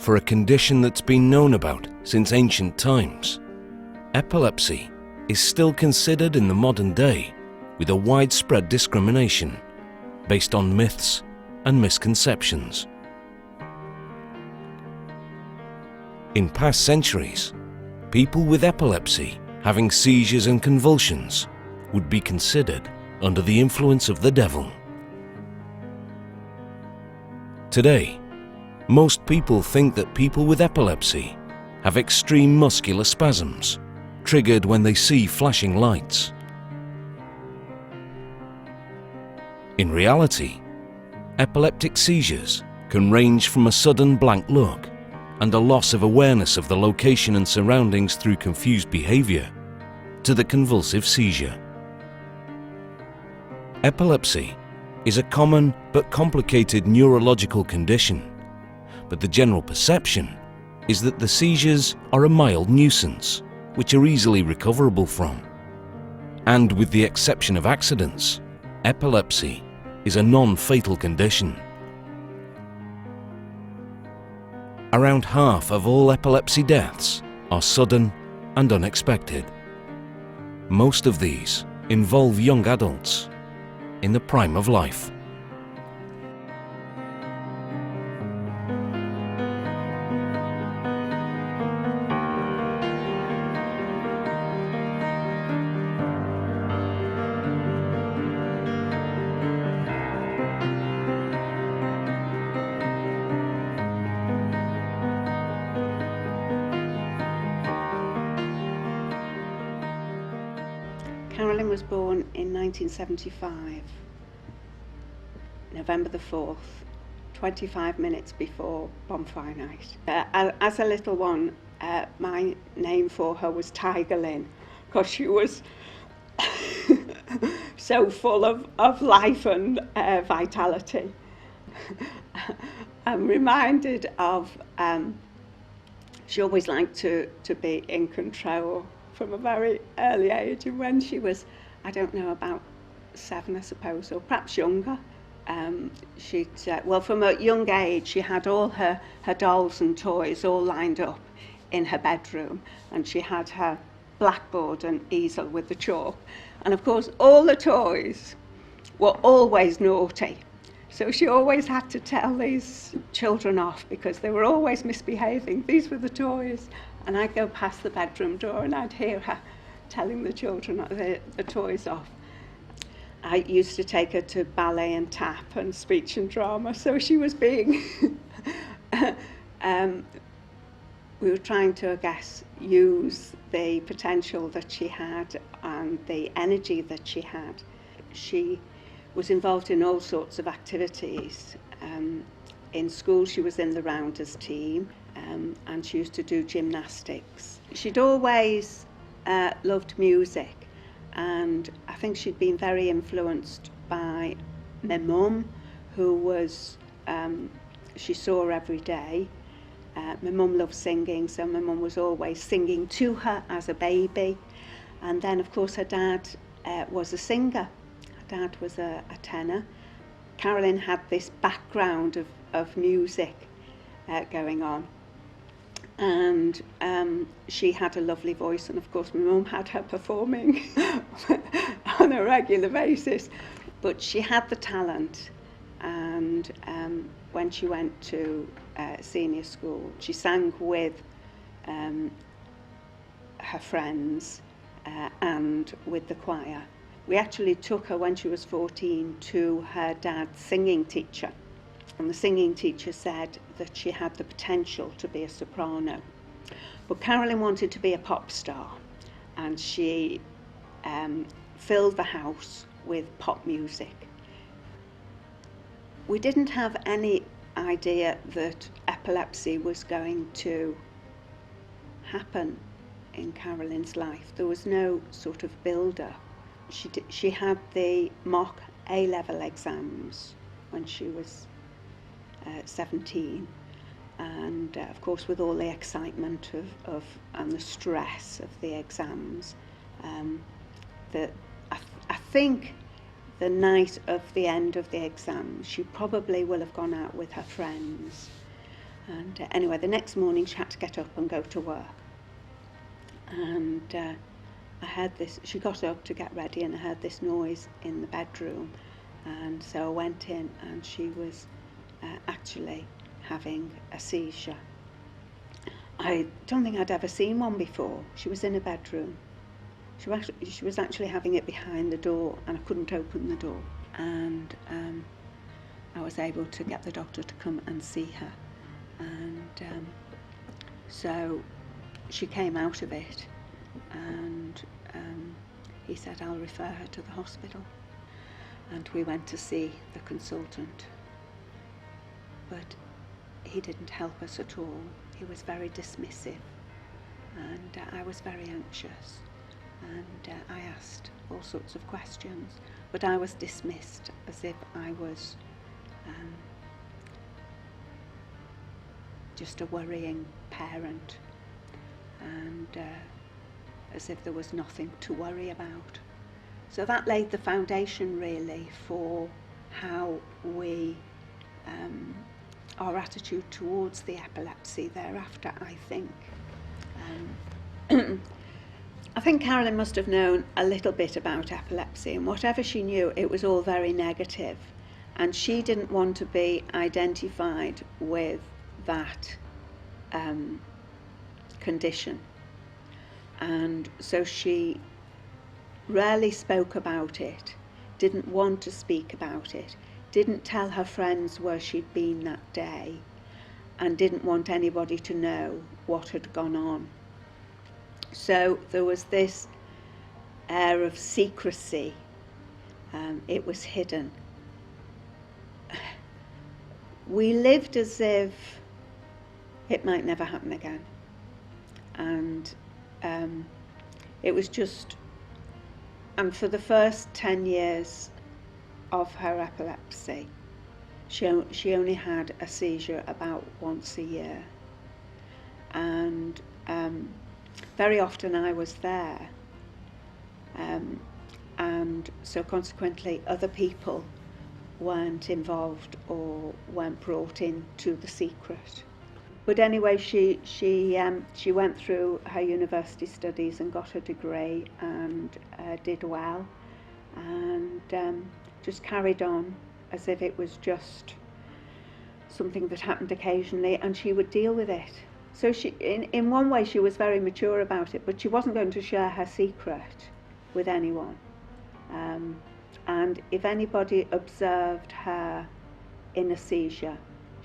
for a condition that's been known about since ancient times, epilepsy is still considered in the modern day with a widespread discrimination based on myths and misconceptions. In past centuries, people with epilepsy having seizures and convulsions would be considered under the influence of the devil. Today, most people think that people with epilepsy have extreme muscular spasms triggered when they see flashing lights. In reality, epileptic seizures can range from a sudden blank look and a loss of awareness of the location and surroundings through confused behavior to the convulsive seizure. Epilepsy is a common but complicated neurological condition, but the general perception is that the seizures are a mild nuisance which are easily recoverable from. And with the exception of accidents, epilepsy is a non-fatal condition. Around half of all epilepsy deaths are sudden and unexpected. Most of these involve young adults in the prime of life. Carolyn was born in 1975, November the 4th, 25 minutes before bonfire night. As a little one, my name for her was Tiger Lynn, because she was so full of life and vitality. I'm reminded of, she always liked to be in control from a very early age, and when she was, I don't know, about 7 I suppose, or perhaps younger, she'd, well, from a young age she had all her dolls and toys all lined up in her bedroom, and she had her blackboard and easel with the chalk, and of course all the toys were always naughty, so she always had to tell these children off because they were always misbehaving. These were the toys, and I'd go past the bedroom door and I'd hear her telling the children the toys off. I used to take her to ballet and tap and speech and drama, so she was being we were trying to, I guess, use the potential that she had and the energy that she had. She was involved in all sorts of activities. In school she was in the rounders team, and she used to do gymnastics. She'd always loved music, and I think she'd been very influenced by my mum, who was, she saw her every day. My mum loved singing, so my mum was always singing to her as a baby. And then, of course, her dad was a singer. Her dad was a tenor. Carolyn had this background of music going on. And she had a lovely voice, and of course my mum had her performing on a regular basis. But she had the talent, and when she went to senior school, she sang with her friends and with the choir. We actually took her when she was 14 to her dad's singing teacher, and the singing teacher said that she had the potential to be a soprano. But Carolyn wanted to be a pop star, and she filled the house with pop music. We didn't have any idea that epilepsy was going to happen in Carolyn's life. There was no sort of build-up. She had the mock A-level exams when she was 17, and of course with all the excitement of and the stress of the exams, I think the night of the end of the exams she probably will have gone out with her friends, And anyway, the next morning she had to get up and go to work. And I heard this, she got up to get ready, and I heard this noise in the bedroom. And so I went in, and she was actually having a seizure. I don't think I'd ever seen one before. She was in a bedroom. She was actually having it behind the door, and I couldn't open the door. And I was able to get the doctor to come and see her. And so she came out of it, and he said, I'll refer her to the hospital. And we went to see the consultant. But he didn't help us at all. He was very dismissive, and I was very anxious, and I asked all sorts of questions, but I was dismissed as if I was just a worrying parent, and as if there was nothing to worry about. So that laid the foundation really for how we our attitude towards the epilepsy thereafter, I think. I think Carolyn must have known a little bit about epilepsy, and whatever she knew, it was all very negative, and she didn't want to be identified with that condition, and so she rarely spoke about it, didn't want to speak about it, didn't tell her friends where she'd been that day, and didn't want anybody to know what had gone on. So there was this air of secrecy. It was hidden. We lived as if it might never happen again. And it was just, and for the first 10 years of her epilepsy, she only had a seizure about once a year, and very often I was there, and so consequently other people weren't involved or weren't brought into the secret. But anyway, she went through her university studies and got her degree, and did well, and just carried on as if it was just something that happened occasionally, and she would deal with it. So she, in one way, she was very mature about it, but she wasn't going to share her secret with anyone. And if anybody observed her in a seizure,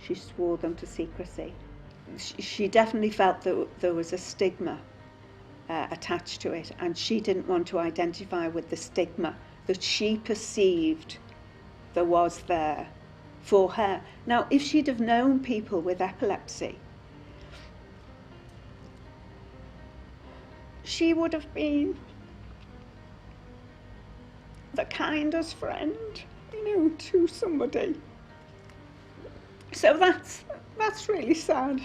she swore them to secrecy. She definitely felt that there was a stigma attached to it, and she didn't want to identify with the stigma that she perceived there was there for her. Now, if she'd have known people with epilepsy, she would have been the kindest friend, to somebody. So that's really sad.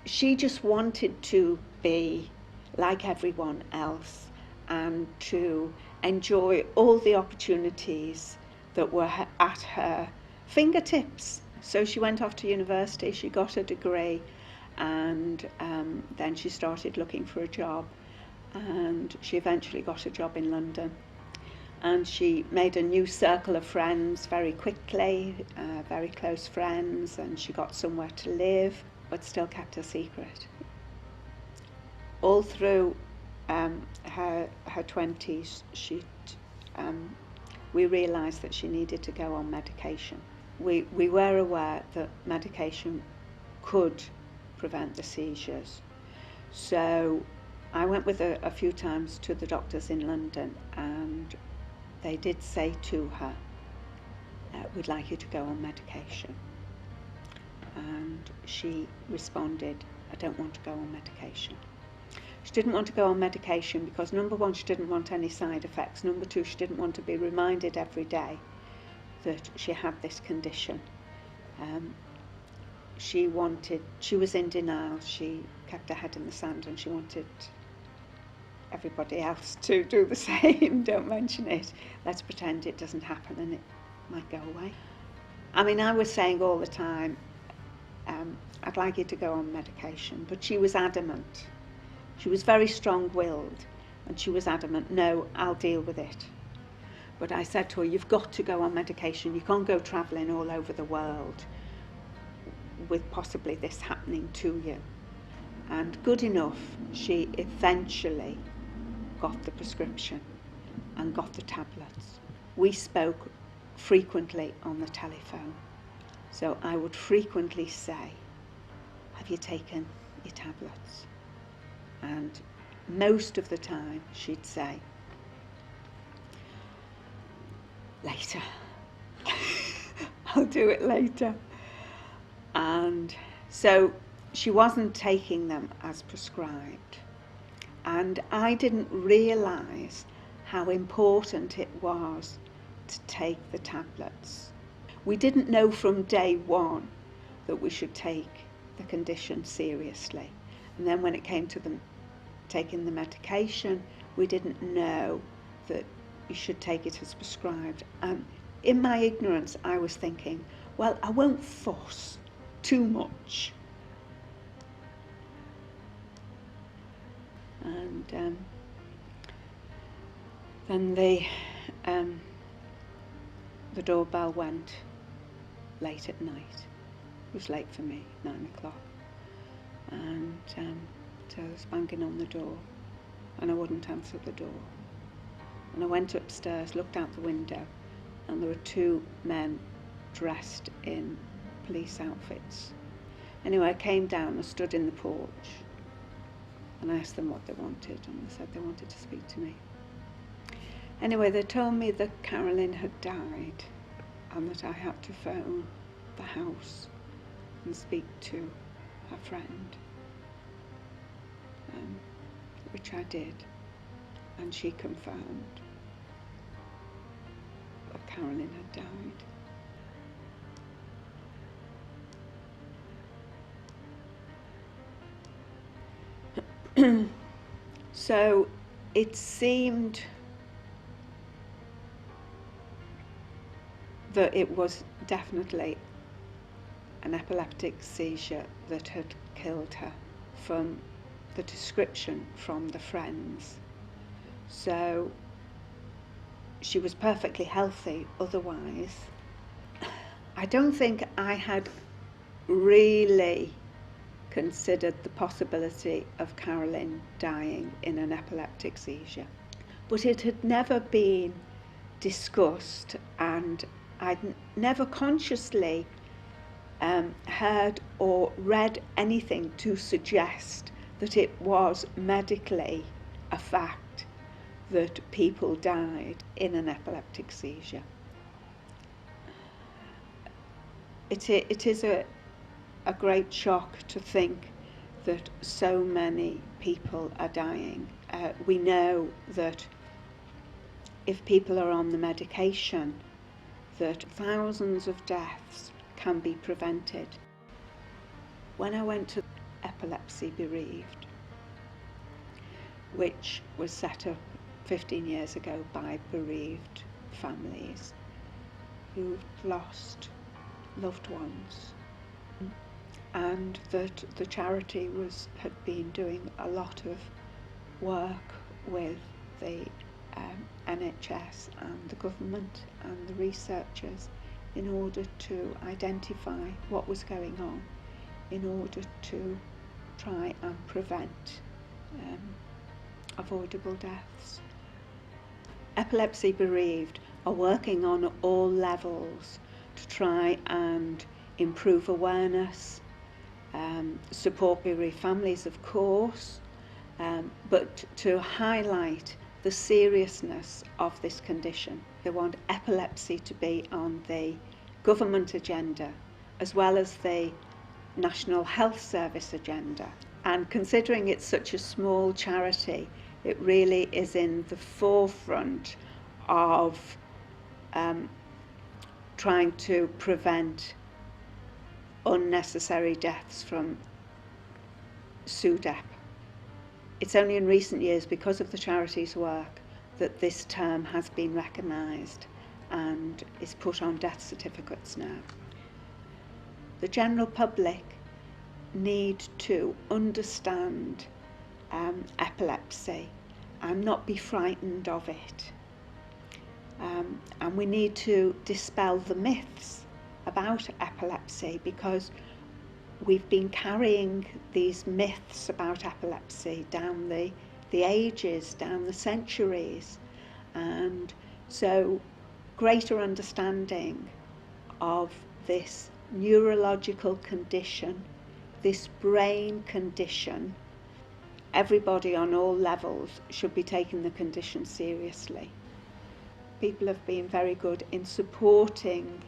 She just wanted to be like everyone else and to enjoy all the opportunities that were at her fingertips. So she went off to university, she got a degree, and then she started looking for a job, and she eventually got a job in London. And she made a new circle of friends very quickly, very close friends, and she got somewhere to live, but still kept her secret. All through her 20s, we realised that she needed to go on medication. We were aware that medication could prevent the seizures. So I went with her a few times to the doctors in London, and they did say to her, we'd like you to go on medication. And she responded, I don't want to go on medication. She didn't want to go on medication because, number one, she didn't want any side effects. Number two, she didn't want to be reminded every day that she had this condition. She was in denial. She kept her head in the sand, and she wanted everybody else to do the same. Don't mention it. Let's pretend it doesn't happen and it might go away. I mean, I was saying all the time, I'd like you to go on medication, but she was adamant. She was very strong-willed, and she was adamant, no, I'll deal with it. But I said to her, you've got to go on medication. You can't go travelling all over the world with possibly this happening to you. And good enough, she eventually got the prescription and got the tablets. We spoke frequently on the telephone. So I would frequently say, have you taken your tablets? And most of the time she'd say, later. I'll do it later. And so she wasn't taking them as prescribed. And I didn't realise how important it was to take the tablets. We didn't know from day one that we should take the condition seriously. And then when it came to them taking the medication, we didn't know that you should take it as prescribed. And in my ignorance, I was thinking, well, I won't fuss too much. And then the doorbell went late at night. It was late for me, 9 o'clock. And so I was banging on the door, and I wouldn't answer the door. And I went upstairs, looked out the window, and there were two men dressed in police outfits. Anyway, I came down and stood in the porch, and I asked them what they wanted, and they said they wanted to speak to me. Anyway, they told me that Carolyn had died, and that I had to phone the house and speak to her friend, which I did, and she confirmed that Carolyn had died. So it seemed that it was definitely an epileptic seizure that had killed her, from the description from the friends. So she was perfectly healthy otherwise. I don't think I had really considered the possibility of Carolyn dying in an epileptic seizure, but it had never been discussed, and I'd never consciously heard or read anything to suggest that it was medically a fact that people died in an epileptic seizure. It is a great shock to think that so many people are dying. We know that if people are on the medication, that thousands of deaths can be prevented. When I went to Epilepsy Bereaved, which was set up 15 years ago by bereaved families who've lost loved ones, and that the charity had been doing a lot of work with the NHS and the government and the researchers in order to identify what was going on, in order to try and prevent avoidable deaths. Epilepsy Bereaved are working on all levels to try and improve awareness, support bereaved families, of course, but to highlight the seriousness of this condition. They want epilepsy to be on the government agenda as well as the National Health Service agenda. And considering it's such a small charity, it really is in the forefront of trying to prevent unnecessary deaths from SUDEP. It's only in recent years, because of the charity's work, that this term has been recognised and is put on death certificates now. The general public need to understand epilepsy and not be frightened of it. And we need to dispel the myths about epilepsy, because we've been carrying these myths about epilepsy down the ages, down the centuries. And so greater understanding of this neurological condition, this brain condition, everybody on all levels should be taking the condition seriously. People have been very good in supporting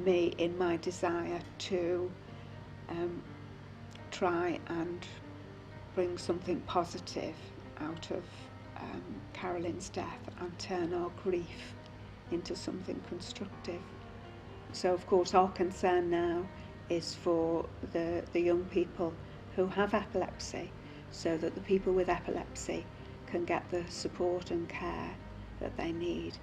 me in my desire to try and bring something positive out of Carolyn's death and turn our grief into something constructive. So of course our concern now is for the young people who have epilepsy, so that the people with epilepsy can get the support and care that they need.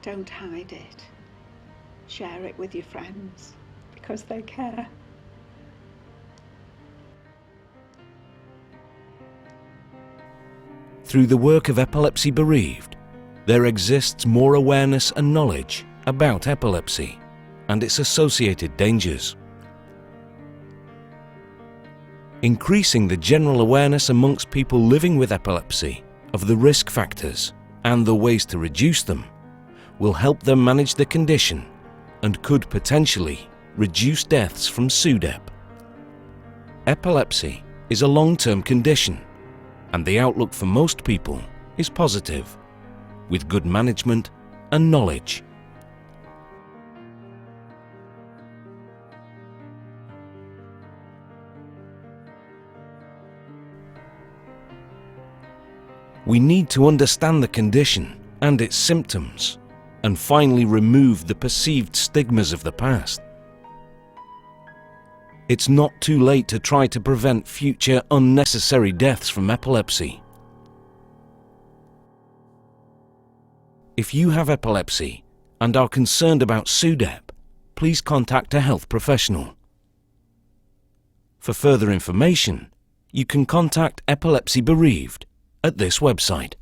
Don't hide it. Share it with your friends, because they care. Through the work of Epilepsy Bereaved, there exists more awareness and knowledge about epilepsy and its associated dangers. Increasing the general awareness amongst people living with epilepsy of the risk factors and the ways to reduce them will help them manage the condition and could potentially reduce deaths from SUDEP. Epilepsy is a long-term condition, and the outlook for most people is positive, with good management and knowledge. We need to understand the condition and its symptoms, and finally remove the perceived stigmas of the past. It's not too late to try to prevent future unnecessary deaths from epilepsy. If you have epilepsy and are concerned about SUDEP, please contact a health professional. For further information, you can contact Epilepsy Bereaved at this website.